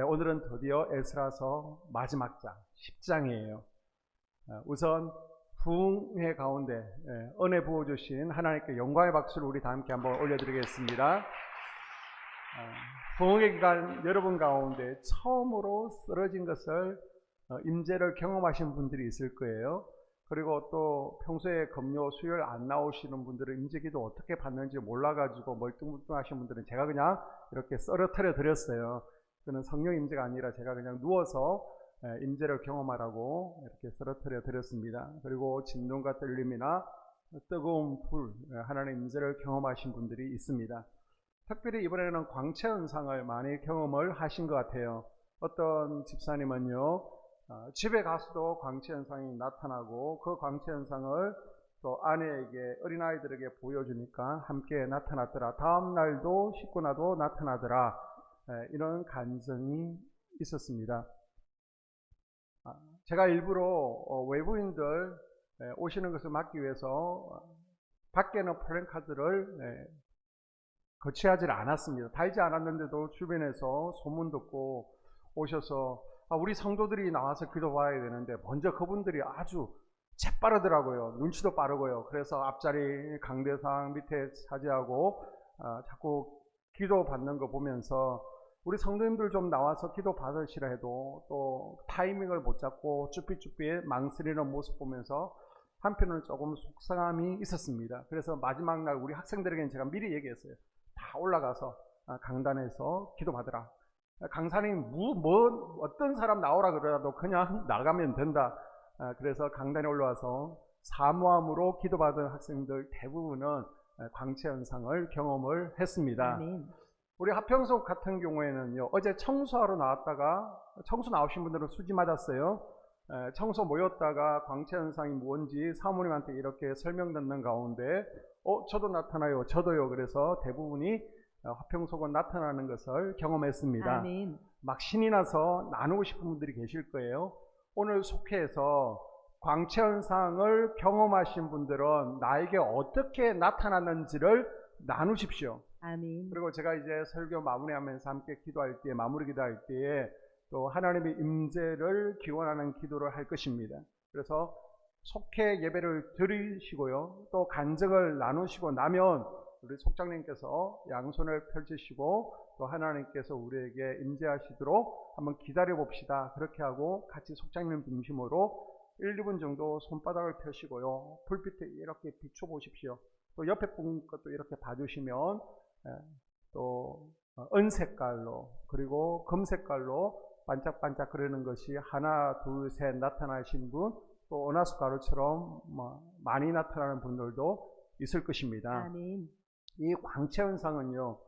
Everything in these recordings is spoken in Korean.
오늘은 드디어 에스라서 마지막 장 10장이에요. 우선 부흥회 가운데 은혜 부어주신 하나님께 영광의 박수를 우리 다 함께 한번 올려드리겠습니다. 부흥회 기간 여러분 가운데 처음으로 쓰러진 것을 임재를 경험하신 분들이 있을 거예요. 그리고 또 평소에 금요 수요일 안 나오시는 분들은 임재기도 어떻게 받는지 몰라가지고 멀뚱멀뚱하신 분들은 제가 그냥 이렇게 썰어터려 드렸어요. 그는 성령 임재가 아니라 제가 그냥 누워서 임재를 경험하라고 이렇게 썰어터려 드렸습니다. 그리고 진동과 떨림이나 뜨거운 불, 하나님의 임재를 경험하신 분들이 있습니다. 특별히 이번에는 광채 현상을 많이 경험을 하신 것 같아요. 어떤 집사님은요, 집에 가서도 광채 현상이 나타나고 그 광채 현상을 또 아내에게, 어린아이들에게 보여주니까 함께 나타났더라. 다음 날도 씻고 나도 나타나더라. 이런 간증이 있었습니다. 제가 일부러 외부인들 오시는 것을 막기 위해서 밖에는 플랜카드를 거치하지 않았습니다. 달지 않았는데도 주변에서 소문 듣고 오셔서 우리 성도들이 나와서 기도 봐야 되는데 먼저 그분들이 아주 재빠르더라고요. 눈치도 빠르고요. 그래서 앞자리 강대상 밑에 차지하고 자꾸 기도 받는 거 보면서 우리 성도님들 좀 나와서 기도 받으시라 해도 또 타이밍을 못 잡고 쭈삣쭈삣 망설이는 모습 보면서 한편으로는 조금 속상함이 있었습니다. 그래서 마지막 날 우리 학생들에게는 제가 미리 얘기했어요. 다 올라가서 강단에서 기도 받으라. 강사님 어떤 사람 나오라 그러라도 그냥 나가면 된다. 그래서 강단에 올라와서 사모함으로 기도받은 학생들 대부분은 광채 현상을 경험을 했습니다. 아멘. 우리 하평석 같은 경우에는요, 어제 청소하러 나왔다가 청소 나오신 분들은 수지 맞았어요. 청소 모였다가 광채 현상이 뭔지 사모님한테 이렇게 설명 듣는 가운데 저도 나타나요, 저도요. 그래서 대부분이 화평속은 나타나는 것을 경험했습니다. 아멘. 막 신이 나서 나누고 싶은 분들이 계실 거예요. 오늘 속회에서 광채 현상을 경험하신 분들은 나에게 어떻게 나타났는지를 나누십시오. 아멘. 그리고 제가 이제 설교 마무리하면서 함께 기도할 때에, 마무리 기도할 때에 또 하나님의 임재를 기원하는 기도를 할 것입니다. 그래서 속회 예배를 드리시고요, 또 간증을 나누시고 나면 우리 속장님께서 양손을 펼치시고 또 하나님께서 우리에게 임재하시도록 한번 기다려 봅시다. 그렇게 하고 같이 속장님 중심으로 1, 2분 정도 손바닥을 펴시고요, 불빛에 이렇게 비춰 보십시오. 또 옆에 분 것도 이렇게 봐주시면 또 은색깔로 그리고 금색깔로 반짝반짝 거리는 것이 하나, 둘, 셋 나타나신 분, 또 은하수 가루처럼 많이 나타나는 분들도 있을 것입니다. 아멘. 이 광채 현상은요,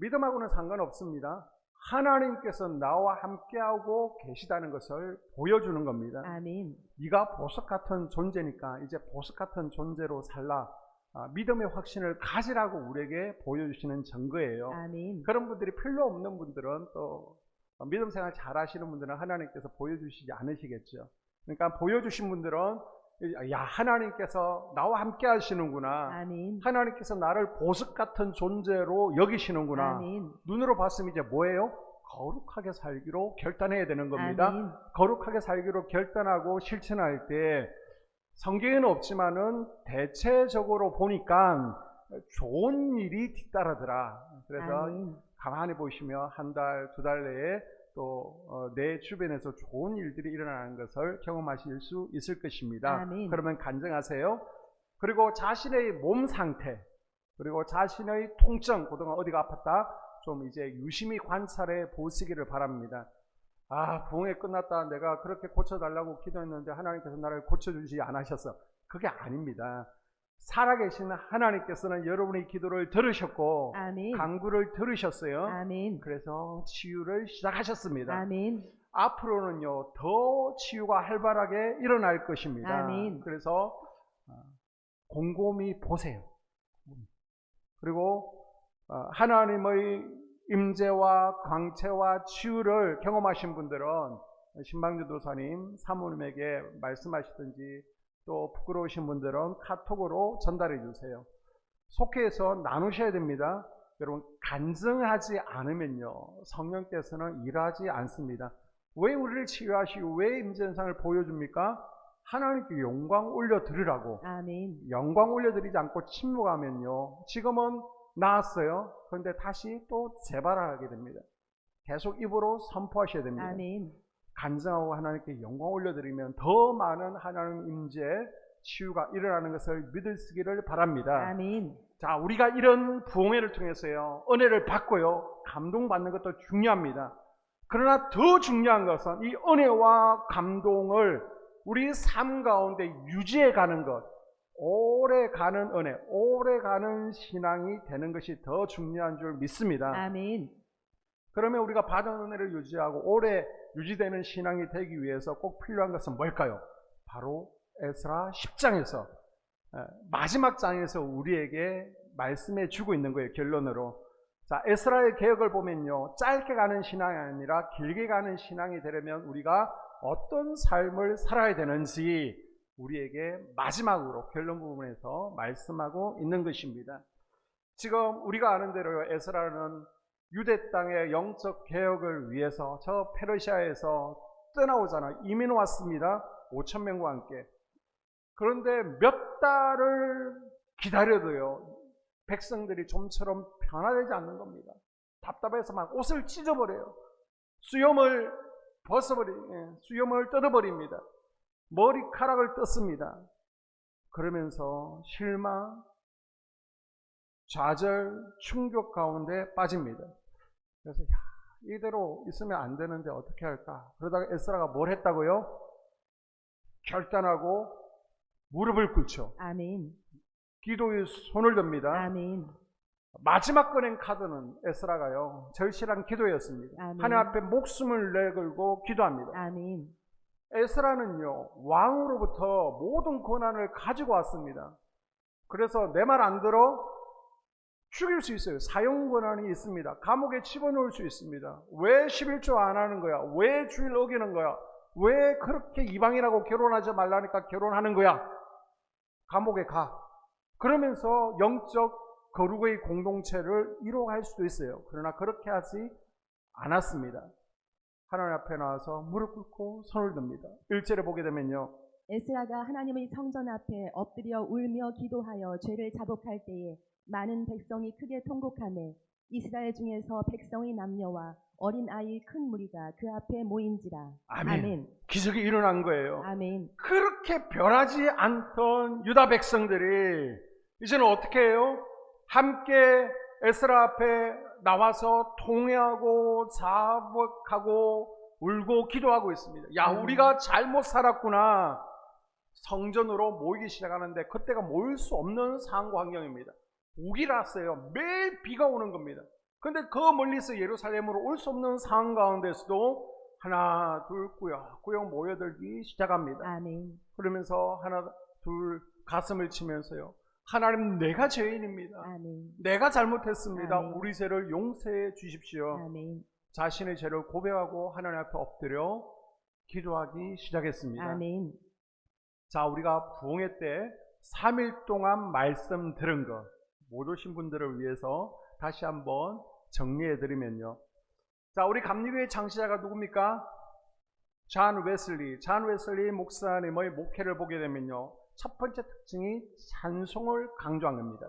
믿음하고는 상관없습니다. 하나님께서 나와 함께하고 계시다는 것을 보여주는 겁니다. 아멘. 네가 보석 같은 존재니까 이제 보석 같은 존재로 살라. 믿음의 확신을 가지라고 우리에게 보여주시는 증거예요. 아멘. 그런 분들이 필요 없는 분들은, 또 믿음 생활 잘 하시는 분들은 하나님께서 보여주시지 않으시겠죠. 그러니까 보여주신 분들은 하나님께서 나와 함께 하시는구나. 아멘. 하나님께서 나를 보석 같은 존재로 여기시는구나. 아멘. 눈으로 봤으면 이제 뭐예요? 거룩하게 살기로 결단해야 되는 겁니다. 아멘. 거룩하게 살기로 결단하고 실천할 때 성경에는 없지만은 대체적으로 보니까 좋은 일이 뒤따르더라. 그래서 아멘. 가만히 보시면 한 달, 두 달 내에 또 내 주변에서 좋은 일들이 일어나는 것을 경험하실 수 있을 것입니다. 아멘. 그러면 간증하세요. 그리고 자신의 몸 상태, 그리고 자신의 통증, 그동안 어디가 아팠다, 좀 이제 유심히 관찰해 보시기를 바랍니다. 부흥회 끝났다, 내가 그렇게 고쳐달라고 기도했는데 하나님께서 나를 고쳐주지 않으셨어. 그게 아닙니다. 살아계신 하나님께서는 여러분의 기도를 들으셨고 아멘. 간구를 들으셨어요. 아멘. 그래서 치유를 시작하셨습니다. 아멘. 앞으로는요, 더 치유가 활발하게 일어날 것입니다. 아멘. 그래서 곰곰이 보세요. 그리고 하나님의 임재와 광채와 치유를 경험하신 분들은 신방주 도사님, 사모님에게 말씀하시든지, 또 부끄러우신 분들은 카톡으로 전달해 주세요. 속회에서 나누셔야 됩니다. 여러분 간증하지 않으면요 성령께서는 일하지 않습니다. 왜 우리를 치유하시고 왜 임재현상을 보여줍니까? 하나님께 영광 올려드리라고. 아멘. 영광 올려드리지 않고 침묵하면요 지금은 나았어요. 그런데 다시 또 재발하게 됩니다. 계속 입으로 선포하셔야 됩니다. 아멘. 간증하고 하나님께 영광 올려드리면 더 많은 하나님 임재 치유가 일어나는 것을 믿을 수 있기를 바랍니다. 아멘. 자, 우리가 이런 부흥회를 통해서요 은혜를 받고요 감동받는 것도 중요합니다. 그러나 더 중요한 것은 이 은혜와 감동을 우리 삶 가운데 유지해 가는 것, 오래 가는 은혜, 오래 가는 신앙이 되는 것이 더 중요한 줄 믿습니다. 아멘. 그러면 우리가 받은 은혜를 유지하고 오래 유지되는 신앙이 되기 위해서 꼭 필요한 것은 뭘까요? 바로 에스라 10장에서 마지막 장에서 우리에게 말씀해 주고 있는 거예요. 결론으로. 자, 에스라의 개혁을 보면요 짧게 가는 신앙이 아니라 길게 가는 신앙이 되려면 우리가 어떤 삶을 살아야 되는지 우리에게 마지막으로 결론 부분에서 말씀하고 있는 것입니다. 지금 우리가 아는 대로요 에스라는 유대 땅의 영적 개혁을 위해서 저 페르시아에서 떠나오잖아요. 이민 왔습니다. 5,000명과 함께. 그런데 몇 달을 기다려도요 백성들이 좀처럼 변화되지 않는 겁니다. 답답해서 막 옷을 찢어버려요. 수염을 수염을 뜯어버립니다. 머리카락을 뜯습니다. 그러면서 실망, 좌절, 충격 가운데 빠집니다. 그래서 이대로 있으면 안 되는데 어떻게 할까? 그러다가 에스라가 뭘 했다고요? 결단하고 무릎을 꿇죠. 아멘. 기도에 손을 듭니다. 아멘. 마지막 꺼낸 카드는 에스라가요 절실한 기도였습니다. 아멘. 하나님 앞에 목숨을 내걸고 기도합니다. 아멘. 에스라는요 왕으로부터 모든 권한을 가지고 왔습니다. 그래서 내 말 안 들어 죽일 수 있어요. 사형 권한이 있습니다. 감옥에 집어넣을 수 있습니다. 왜 11조 안 하는 거야? 왜 주일 어기는 거야? 왜 그렇게 이방인하고 결혼하지 말라니까 결혼하는 거야? 감옥에 가. 그러면서 영적 거룩의 공동체를 이루어갈 수도 있어요. 그러나 그렇게 하지 않았습니다. 하나님 앞에 나와서 무릎 꿇고 손을 듭니다. 1절에 보게 되면요 에스라가 하나님의 성전 앞에 엎드려 울며 기도하여 죄를 자복할 때에 많은 백성이 크게 통곡하매 이스라엘 중에서 백성의 남녀와 어린 아이 큰 무리가 그 앞에 모인지라. 아멘. 기적이 일어난 거예요. 아멘. 그렇게 변하지 않던 유다 백성들이 이제는 어떻게 해요? 함께 에스라 앞에 나와서 통회하고 자복하고 울고 기도하고 있습니다. 야, 우리가 잘못 살았구나. 성전으로 모이기 시작하는데 그때가 모일 수 없는 상황 환경입니다. 우기랐어요. 매일 비가 오는 겁니다. 근데 그 멀리서 예루살렘으로 올 수 없는 상황 가운데서도 하나 둘 꾸역꾸역 모여들기 시작합니다. 아멘. 그러면서 하나 둘 가슴을 치면서요 하나님 내가 죄인입니다. 아멘. 내가 잘못했습니다. 아멘. 우리 죄를 용서해 주십시오. 아멘. 자신의 죄를 고백하고 하나님 앞에 엎드려 기도하기 시작했습니다. 아멘. 자, 우리가 부흥회 때 3일 동안 말씀 들은 것 못 오신 분들을 위해서 다시 한번 정리해 드리면요. 자, 우리 감리교회 창시자가 누굽니까? 존 웨슬리 목사님의 목회를 보게 되면요. 첫 번째 특징이 찬송을 강조한 겁니다.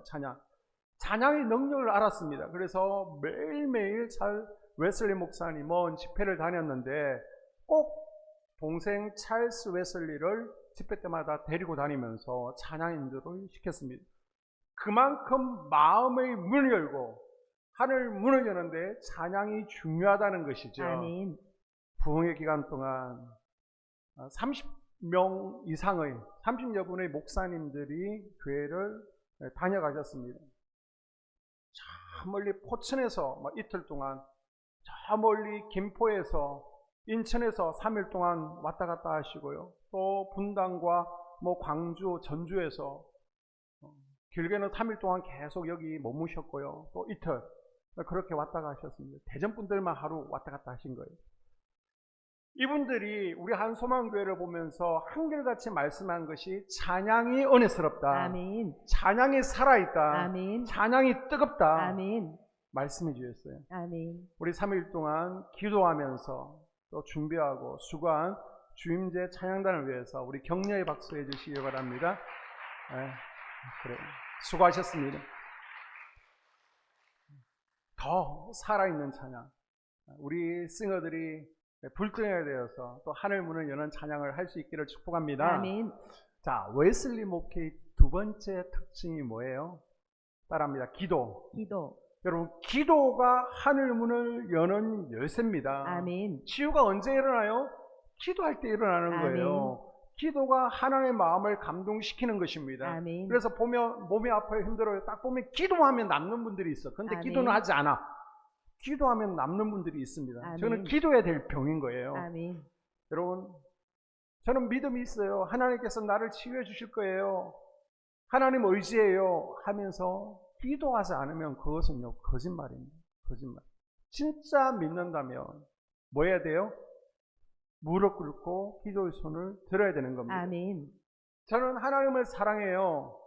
찬양의 능력을 알았습니다. 그래서 매일매일 웨슬리 목사님은 집회를 다녔는데 꼭 동생 찰스 웨슬리를 집회 때마다 데리고 다니면서 찬양 인도를 시켰습니다. 그만큼 마음의 문을 열고 하늘 문을 여는데 찬양이 중요하다는 것이죠. 아멘. 부흥회 기간 동안 30명 이상의 30여 분의 목사님들이 교회를 다녀가셨습니다. 저 멀리 포천에서 이틀 동안, 저 멀리 김포에서 인천에서 3일 동안 왔다 갔다 하시고요. 또 분당과 광주, 전주에서 길게는 3일 동안 계속 여기 머무셨고요. 또 이틀 그렇게 왔다 가셨습니다. 대전 분들만 하루 왔다 갔다 하신 거예요. 이분들이 우리 한소망교회를 보면서 한결같이 말씀한 것이 찬양이 은혜스럽다. 아멘. 찬양이 살아있다. 아멘. 찬양이 뜨겁다. 아멘. 말씀해 주셨어요. 아멘. 우리 3일 동안 기도하면서 또 준비하고 수고한 주임제 찬양단을 위해서 우리 격려의 박수해 주시기 바랍니다. 그래. 수고하셨습니다. 더 살아있는 찬양, 우리 싱어들이 불덩이가 되어서 또 하늘 문을 여는 찬양을 할 수 있기를 축복합니다. 아멘. 자, 웨슬리 목회의 두 번째 특징이 뭐예요? 따라합니다. 기도. 기도. 여러분, 기도가 하늘 문을 여는 열쇠입니다. 아멘. 치유가 언제 일어나요? 기도할 때 일어나는 아멘. 거예요. 기도가 하나님의 마음을 감동시키는 것입니다. 아멘. 그래서 보면 몸이 아파요, 힘들어요. 딱 보면 기도하면 남는 분들이 있어. 근데 아멘. 기도는 하지 않아. 기도하면 남는 분들이 있습니다. 아멘. 저는 기도해야 될 병인 거예요. 아멘. 여러분, 저는 믿음이 있어요. 하나님께서 나를 치유해 주실 거예요. 하나님 의지해요 하면서 기도하지 않으면 그것은요, 거짓말입니다. 거짓말. 진짜 믿는다면 뭐 해야 돼요? 무릎 꿇고 기도의 손을 들어야 되는 겁니다. 아멘. 저는 하나님을 사랑해요.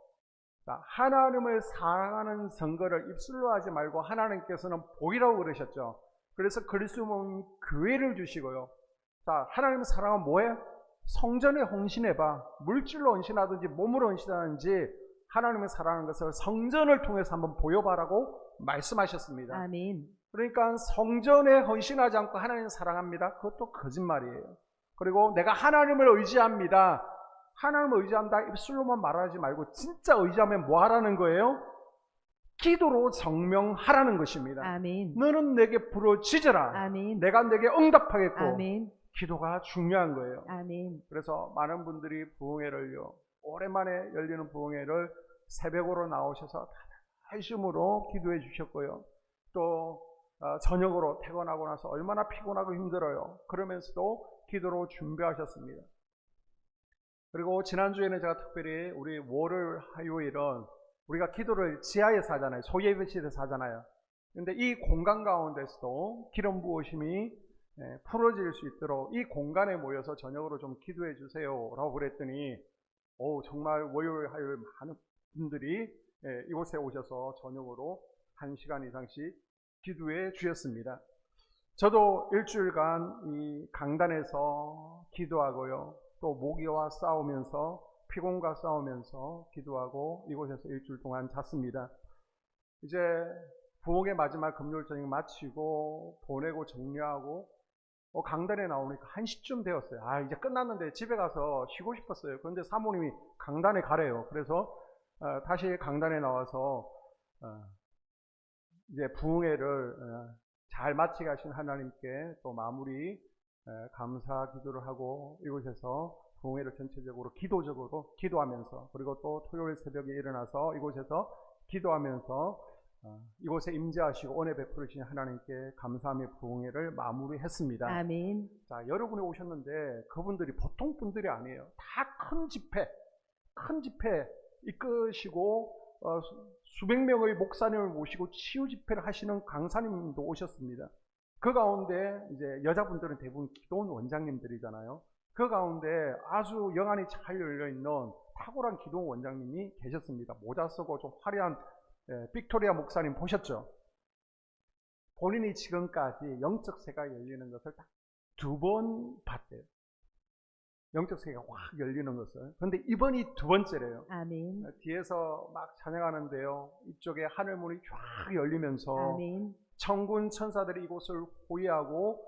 자, 하나님을 사랑하는 선거를 입술로 하지 말고 하나님께서는 복이라고 그러셨죠. 그래서 그리스도 몸 교회를 주시고요. 자, 하나님을 사랑하면 뭐해? 성전에 헌신해봐. 물질로 헌신하든지 몸으로 헌신하든지 하나님을 사랑하는 것을 성전을 통해서 한번 보여봐라고 말씀하셨습니다. 아멘. 그러니까 성전에 헌신하지 않고 하나님을 사랑합니다. 그것도 거짓말이에요. 그리고 내가 하나님을 의지합니다. 하나님을 의지한다 입술로만 말하지 말고 진짜 의지하면 뭐 하라는 거예요? 기도로 증명하라는 것입니다. 아멘. 너는 내게 부르짖으라. 아멘. 내가 내게 응답하겠고. 아멘. 기도가 중요한 거예요. 아멘. 그래서 많은 분들이 부흥회를요, 오랜만에 열리는 부흥회를 새벽으로 나오셔서 열심으로 기도해 주셨고요. 또 저녁으로 퇴근하고 나서 얼마나 피곤하고 힘들어요. 그러면서도 기도로 준비하셨습니다. 그리고 지난주에는 제가 특별히 우리 월요일, 화요일은 우리가 기도를 지하에서 하잖아요. 소예배실에서 하잖아요. 근데 이 공간 가운데서도 기름 부으심이 풀어질 수 있도록 이 공간에 모여서 저녁으로 좀 기도해 주세요 라고 그랬더니 정말 월요일, 화요일 많은 분들이 이곳에 오셔서 저녁으로 1시간 이상씩 기도해 주셨습니다. 저도 일주일간 이 강단에서 기도하고요. 또 모기와 싸우면서 피곤과 싸우면서 기도하고 이곳에서 일주일 동안 잤습니다. 이제 부흥의 마지막 금요일 저녁 마치고 보내고 정리하고 강단에 나오니까 1시쯤 되었어요. 이제 끝났는데 집에 가서 쉬고 싶었어요. 그런데 사모님이 강단에 가래요. 그래서 다시 강단에 나와서 이제 부흥회를 잘 마치게 하신 하나님께 또 마무리 감사 기도를 하고 이곳에서 부흥회를 전체적으로 기도적으로 기도하면서 그리고 또 토요일 새벽에 일어나서 이곳에서 기도하면서 이곳에 임재하시고 은혜 베풀으신 하나님께 감사하며 부흥회를 마무리했습니다. 아멘. 자, 여러분이 오셨는데 그분들이 보통 분들이 아니에요. 다 큰 집회 이끄시고 수백 명의 목사님을 모시고 치유 집회를 하시는 강사님도 오셨습니다. 그 가운데 이제 여자분들은 대부분 기도원 원장님들이잖아요. 그 가운데 아주 영안이 잘 열려있는 탁월한 기도원 원장님이 계셨습니다. 모자 쓰고 좀 화려한 빅토리아 목사님 보셨죠? 본인이 지금까지 영적 세가 열리는 것을 딱 2번 봤대요. 영적 세계가 확 열리는 것을. 그런데 이번이 2번째래요. 아멘. 뒤에서 막 찬양하는데요. 이쪽에 하늘문이 쫙 열리면서 아멘. 천군 천사들이 이곳을 호위하고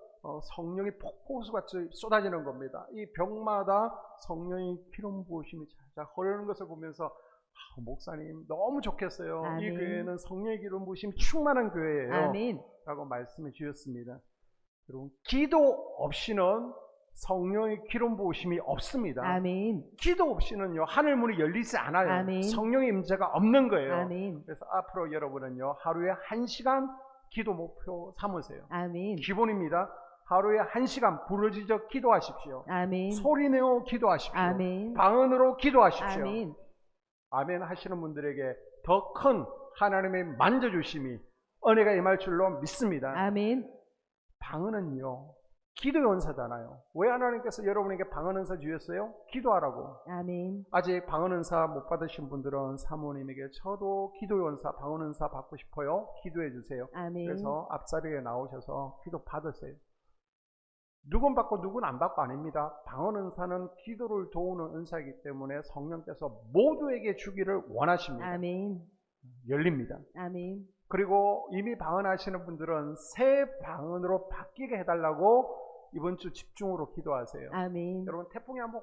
성령이 폭포수같이 쏟아지는 겁니다. 이 벽마다 성령의 기름 부으심이 잘 흐르는 것을 보면서 목사님 너무 좋겠어요. 아멘. 이 교회는 성령의 기름 부으심이 충만한 교회예요. 아멘. 라고 말씀해 주셨습니다. 여러분, 기도 없이는 성령의 기름 부으심이 없습니다. 아멘. 기도 없이는요, 하늘문이 열리지 않아요. 아멘. 성령의 임재가 없는 거예요. 아멘. 그래서 앞으로 여러분은요, 하루에 1시간 기도 목표 삼으세요. 아멘. 기본입니다. 하루에 1시간 부르짖어 기도하십시오. 아멘. 소리내어 기도하십시오. 아멘. 방언으로 기도하십시오. 아멘. 아멘 하시는 분들에게 더 큰 하나님의 만져주심이 은혜가 임할 줄로 믿습니다. 아멘. 방언은요, 기도 연사잖아요. 왜 하나님께서 여러분에게 방언 은사 주셨어요? 기도하라고. 아멘. 아직 방언 은사 못 받으신 분들은 사모님에게 저도 기도 연사, 방언 은사 받고 싶어요. 기도해 주세요. 아멘. 그래서 앞자리에 나오셔서 기도 받으세요. 누군 받고 누군 안 받고 아닙니다. 방언 은사는 기도를 도우는 은사이기 때문에 성령께서 모두에게 주기를 원하십니다. 아멘. 열립니다. 아멘. 그리고 이미 방언하시는 분들은 새 방언으로 바뀌게 해달라고 이번 주 집중으로 기도하세요. 아멘. 여러분, 태풍이 한번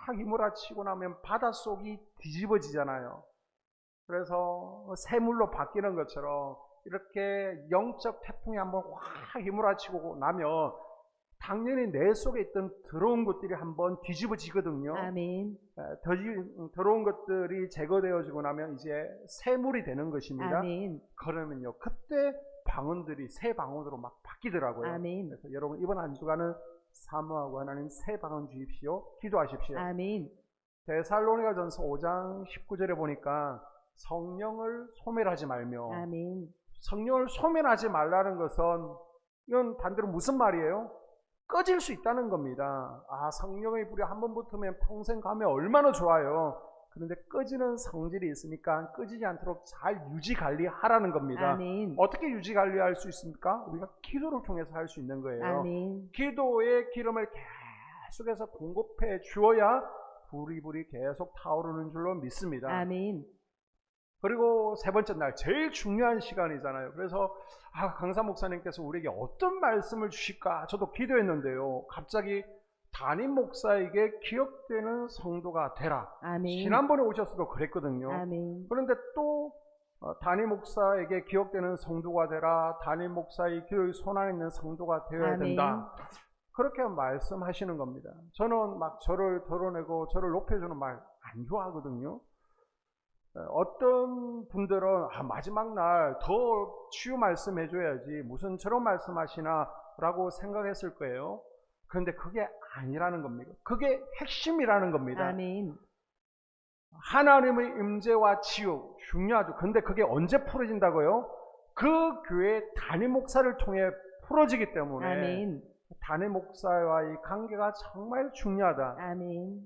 확 휘몰아치고 나면 바닷속이 뒤집어지잖아요. 그래서 새물로 바뀌는 것처럼 이렇게 영적 태풍이 한번 확 휘몰아치고 나면 당연히 내 속에 있던 더러운 것들이 한번 뒤집어지거든요. 아멘. 더러운 것들이 제거되어지고 나면 이제 새물이 되는 것입니다. 아멘. 그러면요, 그때 방언들이 새 방언으로 막 바뀌더라고요. 아멘. 그래서 여러분, 이번 한 주간은 사모하고 하나님 새 방언 주십시오. 기도하십시오. 아멘. 데살로니가전서 5장 19절에 보니까 성령을 소멸하지 말며, 아멘. 성령을 소멸하지 말라는 것은 이건 반대로 무슨 말이에요? 꺼질 수 있다는 겁니다. 아, 성령의 불이 한번 붙으면 평생 가면 얼마나 좋아요. 그런데 꺼지는 성질이 있으니까 꺼지지 않도록 잘 유지 관리하라는 겁니다. 아멘. 어떻게 유지 관리할 수 있습니까? 우리가 기도를 통해서 할 수 있는 거예요. 아멘. 기도의 기름을 계속해서 공급해 주어야 불이 계속 타오르는 줄로 믿습니다. 아멘. 그리고 세 번째 날, 제일 중요한 시간이잖아요. 그래서 강사 목사님께서 우리에게 어떤 말씀을 주실까 저도 기도했는데요. 갑자기 담임 목사에게 기억되는 성도가 되라. 아멘. 지난번에 오셨어도 그랬거든요. 아멘. 그런데 또 담임 목사에게 기억되는 성도가 되라. 담임 목사의 기도의 손안에 있는 성도가 되어야 아멘. 된다. 그렇게 말씀하시는 겁니다. 저는 막 저를 드러내고 저를 높여주는 말 안 좋아하거든요. 어떤 분들은 마지막 날 더 치유 말씀 해줘야지 무슨 저런 말씀하시나 라고 생각했을 거예요. 그런데 그게 아니라는 겁니다. 그게 핵심이라는 겁니다. 아멘. 하나님의 임재와 치유 중요하죠. 근데 그게 언제 풀어진다고요? 그 교회 담임 목사를 통해 풀어지기 때문에 아멘. 담임 목사와의 관계가 정말 중요하다. 아멘.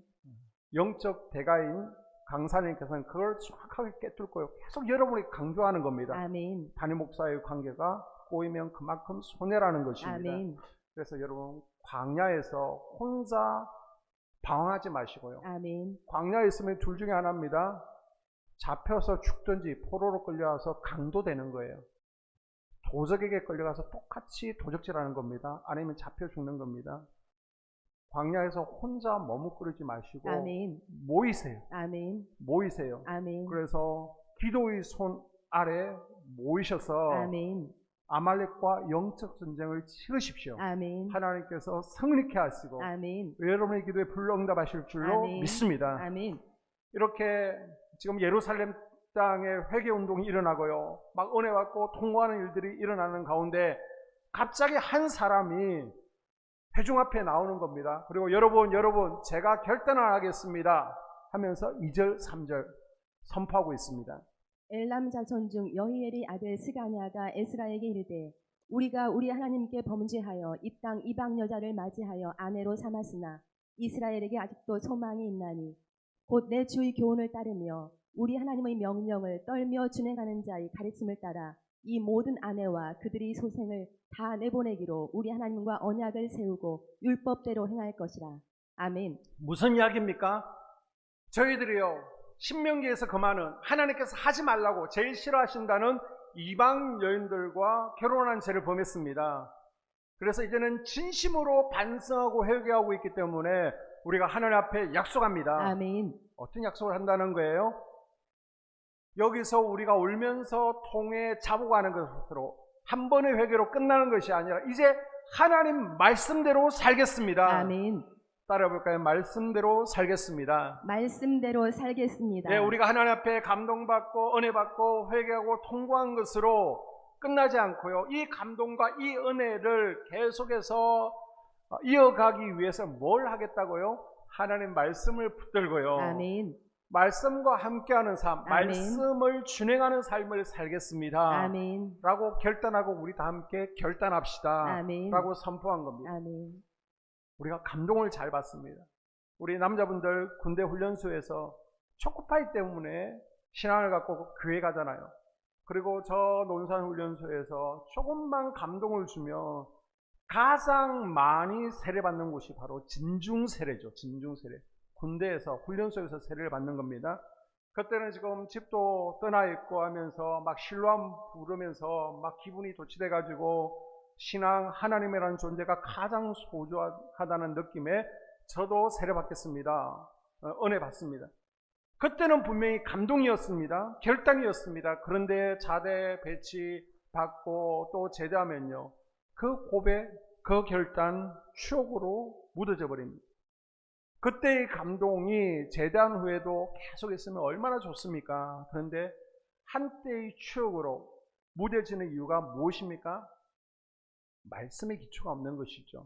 영적 대가인 강사님께서는 그걸 정확하게 깨뚫고 계속 여러분이 강조하는 겁니다. 아멘. 담임 목사의 관계가 꼬이면 그만큼 손해라는 것입니다. 아멘. 그래서 여러분, 광야에서 혼자 방황하지 마시고요. 아멘. 광야에 있으면 둘 중에 하나입니다. 잡혀서 죽든지 포로로 끌려와서 강도되는 거예요. 도적에게 끌려가서 똑같이 도적질하는 겁니다. 아니면 잡혀 죽는 겁니다. 광야에서 혼자 머뭇거리지 마시고 아멘. 모이세요. 아멘. 모이세요. 아멘. 그래서 기도의 손 아래 모이셔서 아멘. 아말렉과 영적 전쟁을 치르십시오. 아멘. 하나님께서 승리케 하시고 아멘. 여러분의 기도에 불응답하실 줄로 아멘. 믿습니다. 아멘. 이렇게 지금 예루살렘 땅에 회개운동이 일어나고요, 막 은혜 받고 통과하는 일들이 일어나는 가운데 갑자기 한 사람이 회중 앞에 나오는 겁니다. 그리고 여러분 제가 결단을 하겠습니다 하면서 2절 3절 선포하고 있습니다. 엘람 자손 중 여히엘의 아들 스가냐가 에스라에게 이르되 우리가 우리 하나님께 범죄하여 이 땅 이방 여자를 맞이하여 아내로 삼았으나 이스라엘에게 아직도 소망이 있나니 곧 내 주의 교훈을 따르며 우리 하나님의 명령을 떨며 준행하는 자의 가르침을 따라 이 모든 아내와 그들의 소생을 다 내보내기로 우리 하나님과 언약을 세우고 율법대로 행할 것이라. 아멘. 무슨 이야기입니까? 저희들이요, 신명기에서 그 말은 하나님께서 하지 말라고 제일 싫어하신다는 이방 여인들과 결혼한 죄를 범했습니다. 그래서 이제는 진심으로 반성하고 회개하고 있기 때문에 우리가 하나님 앞에 약속합니다. 아멘. 어떤 약속을 한다는 거예요? 여기서 우리가 울면서 통에 자복하는 것으로 한 번의 회개로 끝나는 것이 아니라 이제 하나님 말씀대로 살겠습니다. 아멘. 따라해볼까요? 말씀대로 살겠습니다. 말씀대로 살겠습니다. 네, 우리가 하나님 앞에 감동받고 은혜받고 회개하고 통과한 것으로 끝나지 않고요, 이 감동과 이 은혜를 계속해서 이어가기 위해서 뭘 하겠다고요? 하나님 말씀을 붙들고요, 아멘. 말씀과 함께하는 삶, 아멘. 말씀을 준행하는 삶을 살겠습니다. 아멘. 라고 결단하고 우리 다 함께 결단합시다. 아멘. 라고 선포한 겁니다. 아멘. 우리가 감동을 잘 받습니다. 우리 남자분들 군대 훈련소에서 초코파이 때문에 신앙을 갖고 교회 가잖아요. 그리고 저 논산훈련소에서 조금만 감동을 주면 가장 많이 세례받는 곳이 바로 진중세례죠. 진중세례. 군대에서 훈련소에서 세례를 받는 겁니다. 그때는 지금 집도 떠나 있고 하면서 막 실로암 부르면서 막 기분이 도취돼 가지고 신앙 하나님이라는 존재가 가장 소중하다는 느낌에 저도 세례받겠습니다. 은혜 받습니다. 그때는 분명히 감동이었습니다. 결단이었습니다. 그런데 자대 배치 받고 또 제대하면요, 그 고백, 그 결단 추억으로 묻어져 버립니다. 그때의 감동이 제대한 후에도 계속 있으면 얼마나 좋습니까? 그런데 한때의 추억으로 묻어지는 이유가 무엇입니까? 말씀의 기초가 없는 것이죠.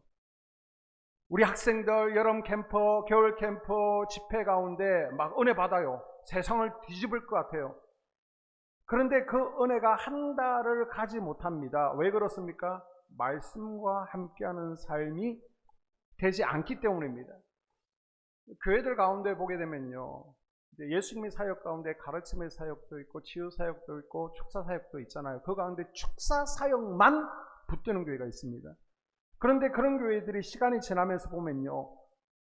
우리 학생들 여름 캠프, 겨울 캠프 집회 가운데 막 은혜 받아요. 세상을 뒤집을 것 같아요. 그런데 그 은혜가 한 달을 가지 못합니다. 왜 그렇습니까? 말씀과 함께하는 삶이 되지 않기 때문입니다. 교회들 가운데 보게 되면요, 예수님의 사역 가운데 가르침의 사역도 있고 치유 사역도 있고 축사 사역도 있잖아요. 그 가운데 축사 사역만 붙드는 교회가 있습니다. 그런데 그런 교회들이 시간이 지나면서 보면요,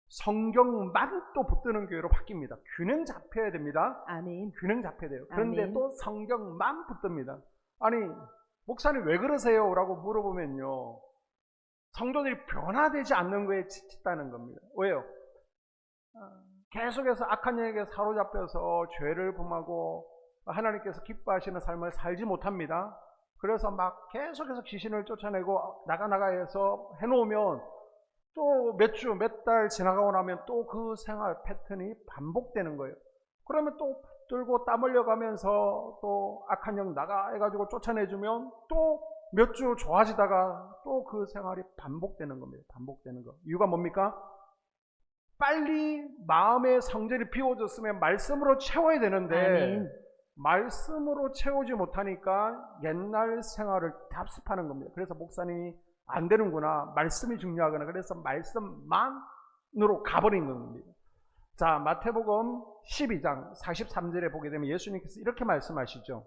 성경만 또 붙드는 교회로 바뀝니다. 균형 잡혀야 됩니다. 아멘. 균형 잡혀야 돼요. 그런데 아멘. 또 성경만 붙듭니다. 아니, 목사님 왜 그러세요? 라고 물어보면요, 성도들이 변화되지 않는 거에 지쳤다는 겁니다. 왜요? 계속해서 악한 영에게 사로잡혀서 죄를 범하고 하나님께서 기뻐하시는 삶을 살지 못합니다. 그래서 막 계속해서 귀신을 쫓아내고 나가 해서 해놓으면 또 몇 주, 몇 달 지나가고 나면 또 그 생활 패턴이 반복되는 거예요. 그러면 또 붙들고 땀 흘려가면서 또 악한 영 나가 해가지고 쫓아내주면 또 몇 주 좋아지다가 또 그 생활이 반복되는 겁니다. 반복되는 거. 이유가 뭡니까? 빨리 마음의 성전이 비워졌으면 말씀으로 채워야 되는데 아멘. 말씀으로 채우지 못하니까 옛날 생활을 답습하는 겁니다. 그래서 목사님이 안 되는구나, 말씀이 중요하구나, 그래서 말씀만으로 가버린 겁니다. 자, 마태복음 12장 43절에 보게 되면 예수님께서 이렇게 말씀하시죠.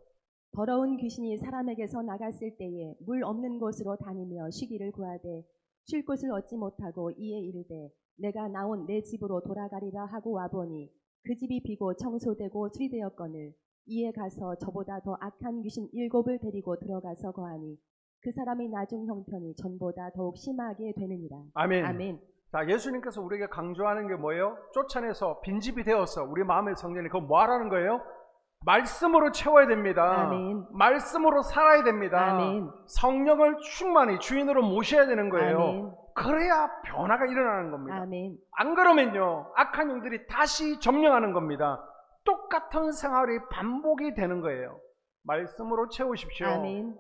더러운 귀신이 사람에게서 나갔을 때에 물 없는 곳으로 다니며 쉬기를 구하되 쉴 곳을 얻지 못하고 이에 이르되 내가 나온 내 집으로 돌아가리라 하고 와보니 그 집이 비고 청소되고 수리되었거늘 이에 가서 저보다 더 악한 귀신 7을 데리고 들어가서 거하니 그 사람의 나중 형편이 전보다 더욱 심하게 되느니라. 아멘. 아멘. 자, 예수님께서 우리에게 강조하는 게 뭐예요? 쫓아내서 빈집이 되어서 우리 마음의 성전이 그거 뭐 하라는 거예요? 말씀으로 채워야 됩니다. 아멘. 말씀으로 살아야 됩니다. 아멘. 성령을 충만히 주인으로 모셔야 되는 거예요. 아멘. 그래야 변화가 일어나는 겁니다. 아멘. 안 그러면요, 악한 영들이 다시 점령하는 겁니다. 똑같은 생활이 반복이 되는 거예요. 말씀으로 채우십시오. 아멘.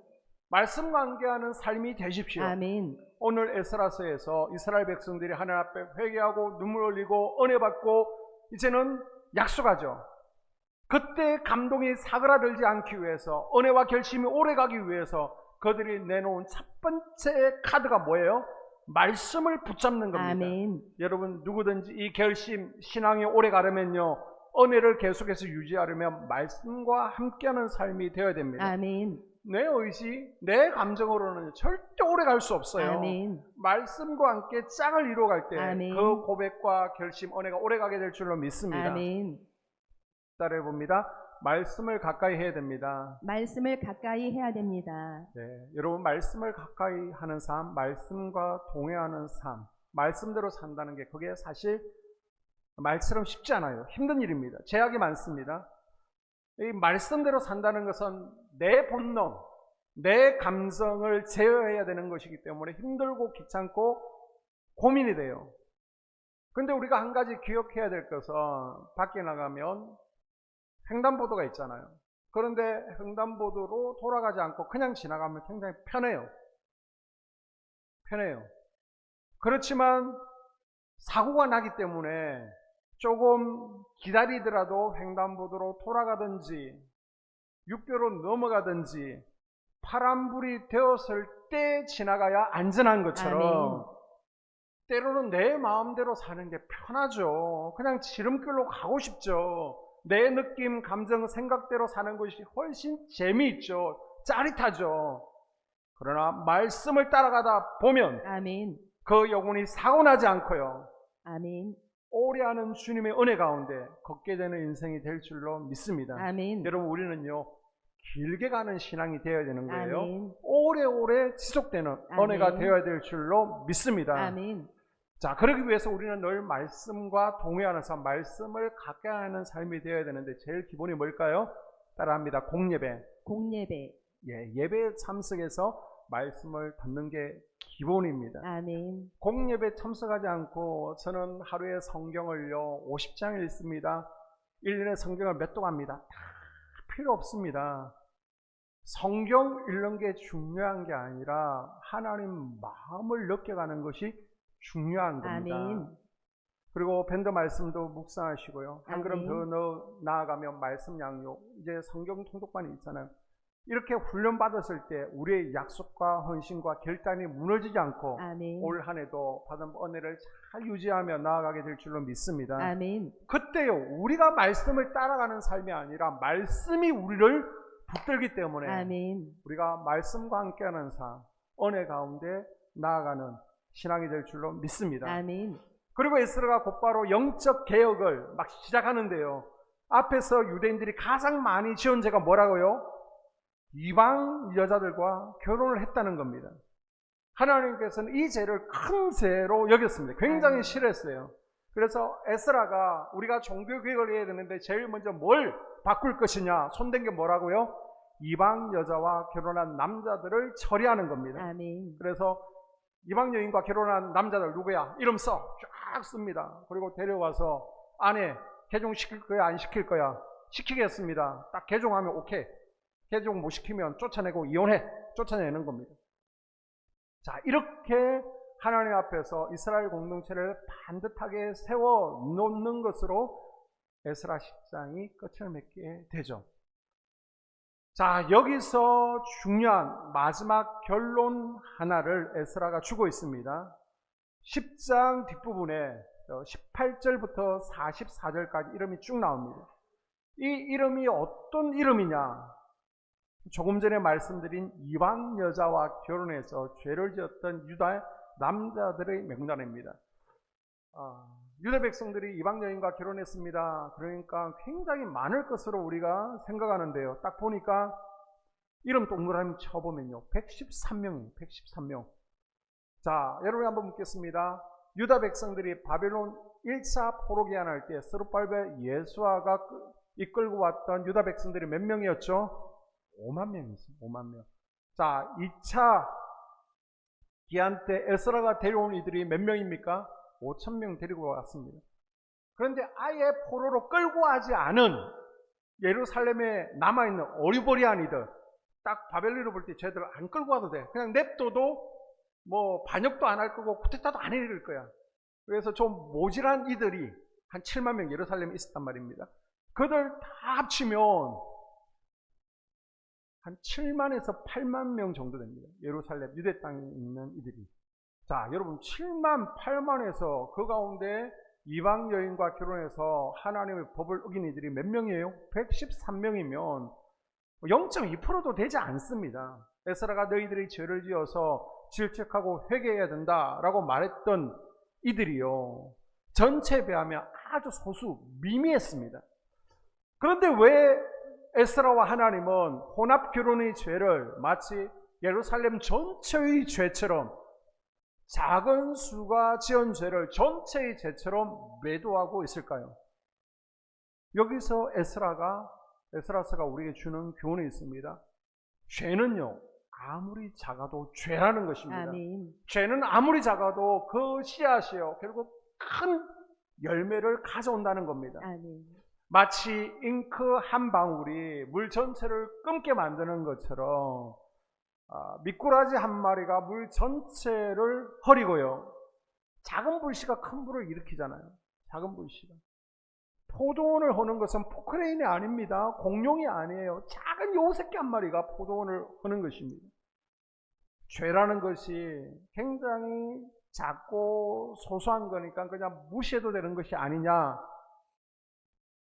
말씀과 함께하는 삶이 되십시오. 아멘. 오늘 에스라서에서 이스라엘 백성들이 하나님 앞에 회개하고 눈물 흘리고 은혜 받고 이제는 약속하죠. 그때 감동이 사그라들지 않기 위해서, 은혜와 결심이 오래가기 위해서 그들이 내놓은 첫 번째 카드가 뭐예요? 말씀을 붙잡는 겁니다. 아멘. 여러분, 누구든지 이 결심, 신앙이 오래가려면요, 은혜를 계속해서 유지하려면 말씀과 함께하는 삶이 되어야 됩니다. 아멘. 내 의지, 내 감정으로는 절대 오래 갈 수 없어요. 아멘. 말씀과 함께 짝을 이루어갈 때 아멘. 그 고백과 결심, 은혜가 오래 가게 될 줄로 믿습니다. 아멘. 따라해봅니다. 말씀을 가까이 해야 됩니다. 말씀을 가까이 해야 됩니다. 네, 여러분, 말씀을 가까이 하는 삶, 말씀과 동행하는 삶, 말씀대로 산다는 게 그게 사실 말처럼 쉽지 않아요. 힘든 일입니다. 제약이 많습니다. 이 말씀대로 산다는 것은 내 본능, 내 감성을 제어해야 되는 것이기 때문에 힘들고 귀찮고 고민이 돼요. 근데 우리가 한 가지 기억해야 될 것은 밖에 나가면 횡단보도가 있잖아요. 그런데 횡단보도로 돌아가지 않고 그냥 지나가면 굉장히 편해요. 편해요. 그렇지만 사고가 나기 때문에 조금 기다리더라도 횡단보도로 돌아가든지 육교로 넘어가든지 파란불이 되었을 때 지나가야 안전한 것처럼 아멘. 때로는 내 마음대로 사는 게 편하죠. 그냥 지름길로 가고 싶죠. 내 느낌, 감정, 생각대로 사는 것이 훨씬 재미있죠. 짜릿하죠. 그러나 말씀을 따라가다 보면 아멘. 그 영혼이 사고나지 않고요. 아멘. 오래하는 주님의 은혜 가운데 걷게 되는 인생이 될 줄로 믿습니다. 아멘. 여러분, 우리는요, 길게 가는 신앙이 되어야 되는 거예요. 아멘. 오래오래 지속되는 은혜가 아멘. 되어야 될 줄로 믿습니다. 아멘. 자, 그러기 위해서 우리는 늘 말씀과 동행하면서 말씀을 가까이 하는 삶이 되어야 되는데, 제일 기본이 뭘까요? 따라합니다. 공예배. 공예배. 예배 참석해서 말씀을 듣는 게 기본입니다. 아멘. 공예배 참석하지 않고 저는 하루에 성경을요 50장을 읽습니다. 1년에 성경을 몇 동 합니다. 다 필요 없습니다. 성경 읽는 게 중요한 게 아니라 하나님 마음을 느껴가는 것이 중요한 겁니다. 아멘. 그리고 밴드 말씀도 묵상하시고요. 한 걸음 아멘. 더 나아가면 말씀 양육, 이제 성경 통독반이 있잖아요. 이렇게 훈련받았을 때 우리의 약속과 헌신과 결단이 무너지지 않고 아멘. 올 한 해도 받은 은혜를 잘 유지하며 나아가게 될 줄로 믿습니다. 아멘. 그때요, 우리가 말씀을 따라가는 삶이 아니라 말씀이 우리를 붙들기 때문에 아멘. 우리가 말씀과 함께하는 삶, 은혜 가운데 나아가는 신앙이 될 줄로 믿습니다. 아멘. 그리고 에스라가 곧바로 영적 개혁을 막 시작하는데요. 앞에서 유대인들이 가장 많이 지은 죄가 뭐라고요? 이방 여자들과 결혼을 했다는 겁니다. 하나님께서는 이 죄를 큰 죄로 여겼습니다. 굉장히 싫어했어요. 그래서 에스라가 우리가 종교개혁을 해야 되는데 제일 먼저 뭘 바꿀 것이냐? 손댄 게 뭐라고요? 이방 여자와 결혼한 남자들을 처리하는 겁니다. 아멘. 그래서 이방 여인과 결혼한 남자들 누구야? 이름 써. 쫙 씁니다. 그리고 데려와서 아내 개종시킬 거야? 안 시킬 거야? 시키겠습니다. 딱 개종하면 오케이. 개종 못 시키면 쫓아내고 이혼해. 쫓아내는 겁니다. 자, 이렇게 하나님 앞에서 이스라엘 공동체를 반듯하게 세워놓는 것으로 에스라 10장이 끝을 맺게 되죠. 자, 여기서 중요한 마지막 결론 하나를 에스라가 주고 있습니다. 10장 뒷부분에 18절부터 44절까지 이름이 쭉 나옵니다. 이 이름이 어떤 이름이냐? 조금 전에 말씀드린 이방 여자와 결혼해서 죄를 지었던 유다 남자들의 명단입니다. 유다 백성들이 이방 여인과 결혼했습니다. 그러니까 굉장히 많을 것으로 우리가 생각하는데요. 딱 보니까 이름 동그라미 쳐보면요. 113명이에요. 113명. 자, 여러분이 한번 묻겠습니다. 유다 백성들이 바벨론 1차 포로기한할 때 스룹발벨 예수아가 이끌고 왔던 유다 백성들이 몇 명이었죠? 5만 명이었어요. 5만 명. 자, 2차 기한 때 에스라가 데려온 이들이 몇 명입니까? 5천 명 데리고 왔습니다. 그런데 아예 포로로 끌고 가지 않은 예루살렘에 남아있는 어리버리한 이들, 딱 바벨론으로 볼 때 쟤들 안 끌고 와도 돼. 그냥 냅둬도 뭐 반역도 안 할 거고 쿠데타도 안 해릴 거야. 그래서 좀 모질한 이들이 한 7만 명 예루살렘에 있었단 말입니다. 그들 다 합치면 한 7만에서 8만 명 정도 됩니다. 예루살렘 유대 땅에 있는 이들이. 자, 여러분 7만 8만에서 그 가운데 이방 여인과 결혼해서 하나님의 법을 어긴 이들이 몇 명이에요? 113명이면 0.2%도 되지 않습니다. 에스라가 너희들이 죄를 지어서 질책하고 회개해야 된다라고 말했던 이들이요, 전체에 비하면 아주 소수 미미했습니다. 그런데 왜 에스라와 하나님은 혼합 결혼의 죄를 마치 예루살렘 전체의 죄처럼, 작은 수가 지은 죄를 전체의 죄처럼 매도하고 있을까요? 여기서 에스라서가 우리에게 주는 교훈이 있습니다. 죄는요, 아무리 작아도 죄라는 것입니다. 아멘. 죄는 아무리 작아도 그 씨앗이요, 결국 큰 열매를 가져온다는 겁니다. 아멘. 마치 잉크 한 방울이 물 전체를 끔게 만드는 것처럼 미꾸라지 한 마리가 물 전체를 흐리고요, 작은 불씨가 큰 불을 일으키잖아요. 작은 불씨가. 포도원을 허는 것은 포크레인이 아닙니다. 공룡이 아니에요. 작은 요새끼 한 마리가 포도원을 허는 것입니다. 죄라는 것이 굉장히 작고 소소한 거니까 그냥 무시해도 되는 것이 아니냐.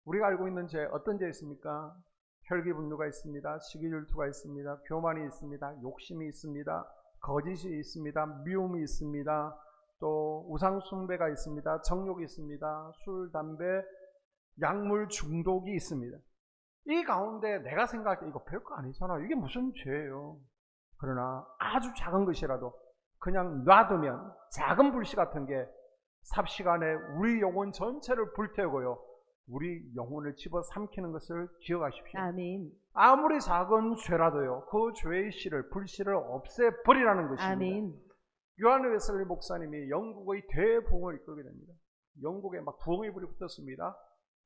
우리가 알고 있는 죄, 어떤 죄 있습니까? 혈기분노가 있습니다. 시기질투가 있습니다. 교만이 있습니다. 욕심이 있습니다. 거짓이 있습니다. 미움이 있습니다. 또 우상숭배가 있습니다. 정욕이 있습니다. 술, 담배, 약물 중독이 있습니다. 이 가운데 내가 생각할 때 이거 별거 아니잖아. 이게 무슨 죄예요. 그러나 아주 작은 것이라도 그냥 놔두면 작은 불씨 같은 게 삽시간에 우리 영혼 전체를 불태우고요. 우리 영혼을 집어삼키는 것을 기억하십시오. 아멘. 아무리 작은 죄라도요. 그 죄의 씨를, 불씨를 없애버리라는 것입니다. 아멘. 요한 웨슬리 목사님이 영국의 대부흥을 이끌게 됩니다. 영국에 막 부흥의 불이 붙었습니다.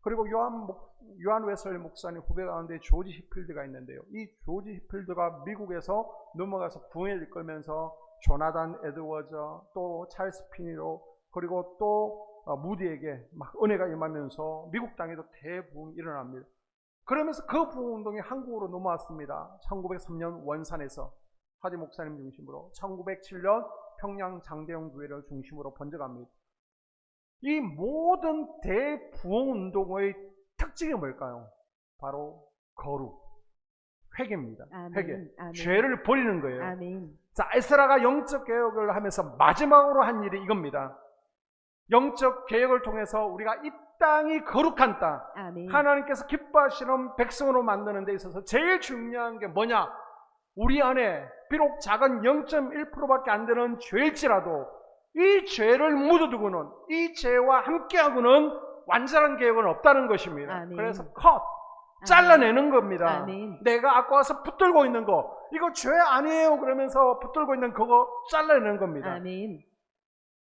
그리고 요한 웨슬리 목사님 후배 가운데 조지 히필드가 있는데요. 이 조지 히필드가 미국에서 넘어가서 부흥을 이끌면서 조나단 에드워즈, 또 찰스 피니로, 그리고 또 무디에게 막 은혜가 임하면서 미국 땅에도 대부흥이 일어납니다. 그러면서 그 부흥운동이 한국으로 넘어왔습니다. 1903년 원산에서 하지 목사님 중심으로 1907년 평양 장대영 교회를 중심으로 번져갑니다. 이 모든 대부흥운동의 특징이 뭘까요? 바로 거룩, 회개입니다. 아멘. 회개, 아멘. 죄를 버리는 거예요. 아멘. 자, 에스라가 영적 개혁을 하면서 마지막으로 한 일이 이겁니다. 영적 개혁을 통해서 우리가 이 땅이 거룩한 땅, 아멘. 하나님께서 기뻐하시는 백성으로 만드는 데 있어서 제일 중요한 게 뭐냐? 우리 안에 비록 작은 0.1%밖에 안 되는 죄일지라도 이 죄를 묻어두고는, 이 죄와 함께하고는 완전한 개혁은 없다는 것입니다. 아멘. 그래서 컷! 잘라내는 겁니다. 아멘. 내가 아까 와서 붙들고 있는 거, 이거 죄 아니에요 그러면서 붙들고 있는 그거 잘라내는 겁니다. 아멘.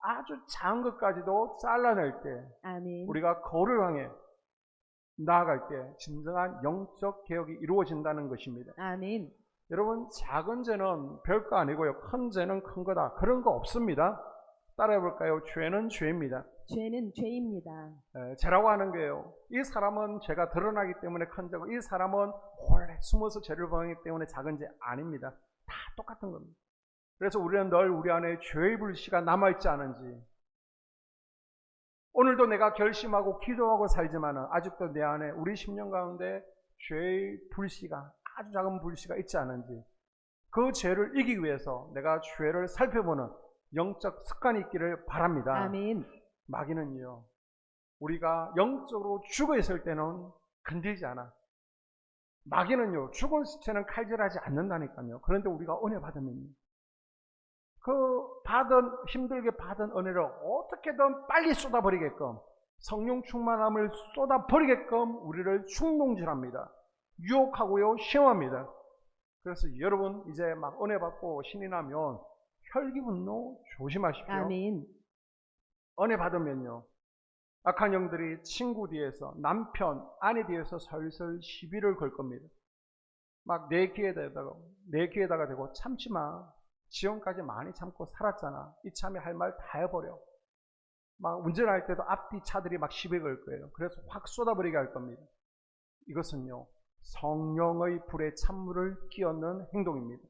아주 작은 것까지도 잘라낼 때 아멘. 우리가 거를 향해 나아갈 때 진정한 영적 개혁이 이루어진다는 것입니다. 아멘. 여러분, 작은 죄는 별거 아니고요. 큰 죄는 큰 거다. 그런 거 없습니다. 따라해볼까요? 죄는 죄입니다. 죄는 죄입니다. 죄라고 하는 거예요. 이 사람은 죄가 드러나기 때문에 큰 죄고, 이 사람은 원래 숨어서 죄를 범하기 때문에 작은 죄 아닙니다. 다 똑같은 겁니다. 그래서 우리는 늘 우리 안에 죄의 불씨가 남아있지 않은지, 오늘도 내가 결심하고 기도하고 살지만 아직도 내 안에 우리 심령 가운데 죄의 불씨가, 아주 작은 불씨가 있지 않은지, 그 죄를 이기기 위해서 내가 죄를 살펴보는 영적 습관이 있기를 바랍니다. 아멘. 마귀는요, 우리가 영적으로 죽어 있을 때는 건들지 않아. 마귀는요, 죽은 시체는 칼질하지 않는다니까요. 그런데 우리가 은혜 받으면요, 힘들게 받은 은혜를 어떻게든 빨리 쏟아버리게끔, 성령 충만함을 쏟아버리게끔 우리를 충동질합니다. 유혹하고요, 시험합니다. 그래서 여러분, 이제 막 은혜 받고 신이 나면 혈기분노 조심하십시오. 아멘. 은혜 받으면요, 악한 영들이 친구 뒤에서, 남편, 아내 뒤에서 설설 시비를 걸 겁니다. 막 내 귀에다가 대고 참지 마. 지금까지 많이 참고 살았잖아. 이참에 할 말 다 해버려. 막 운전할 때도 앞뒤 차들이 막 시비 걸 거예요. 그래서 확 쏟아버리게 할 겁니다. 이것은요, 성령의 불에 찬물을 끼얹는 행동입니다.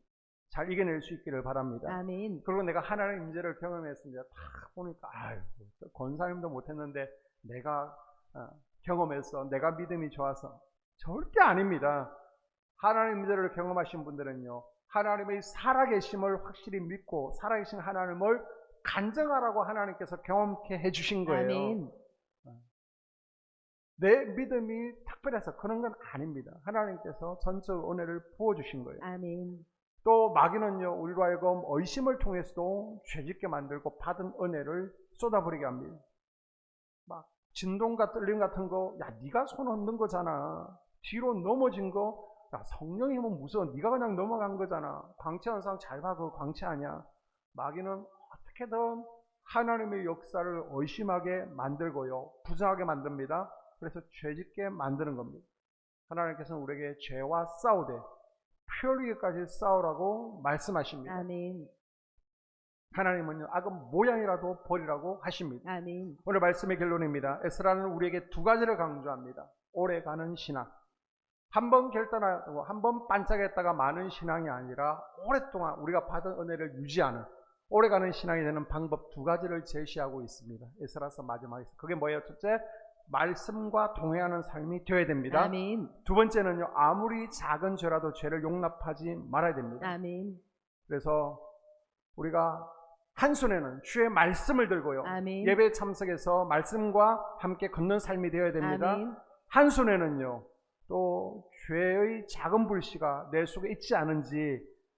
잘 이겨낼 수 있기를 바랍니다. 아멘. 그리고 내가 하나님의 임재를 경험했습니다. 딱 보니까 권사님도 못했는데 내가 경험해서 내가 믿음이 좋아서, 절대 아닙니다. 하나님의 임재를 경험하신 분들은요, 하나님의 살아계심을 확실히 믿고 살아계신 하나님을 간증하라고 하나님께서 경험케 해주신 거예요. 아멘. 내 믿음이 특별해서 그런 건 아닙니다. 하나님께서 전적 은혜를 부어주신 거예요. 아멘. 또 마귀는요, 우리로 하여금 의심을 통해서도 죄짓게 만들고 받은 은혜를 쏟아버리게 합니다. 막 진동과 떨림 같은 거, 야, 네가 손 얹는 거잖아. 뒤로 넘어진 거, 야, 성령이 뭐 무서워. 네가 그냥 넘어간 거잖아. 광채 현상 잘 봐. 그거 광채 아니야. 마귀는 어떻게든 하나님의 역사를 의심하게 만들고요, 부정하게 만듭니다. 그래서 죄짓게 만드는 겁니다. 하나님께서는 우리에게 죄와 싸우되 피 흘리기까지 싸우라고 말씀하십니다. 아멘. 하나님은요, 악은 모양이라도 버리라고 하십니다. 아멘. 오늘 말씀의 결론입니다. 에스라는 우리에게 두 가지를 강조합니다. 오래가는 신앙. 한 번 결단하고 한 번 반짝했다가 많은 신앙이 아니라 오랫동안 우리가 받은 은혜를 유지하는, 오래가는 신앙이 되는 방법 두 가지를 제시하고 있습니다. 에스라서 마지막에. 그게 뭐예요? 첫째, 말씀과 동행하는 삶이 되어야 됩니다. 아멘. 두 번째는요, 아무리 작은 죄라도 죄를 용납하지 말아야 됩니다. 아멘. 그래서 우리가 한 손에는 주의 말씀을 들고요. 아멘. 예배 참석해서 말씀과 함께 걷는 삶이 되어야 됩니다. 아멘. 한 손에는요, 또 죄의 작은 불씨가 내 속에 있지 않은지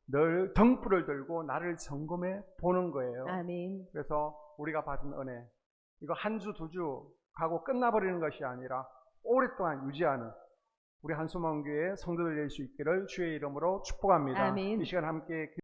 늘 등불을 들고 나를 점검해 보는 거예요. 아멘. 그래서 우리가 받은 은혜, 이거 한 주, 두 주 가고 끝나버리는 것이 아니라 오랫동안 유지하는 우리 한소망교회 성도들 될 수 있기를 주의 이름으로 축복합니다. 아멘. 이 시간 함께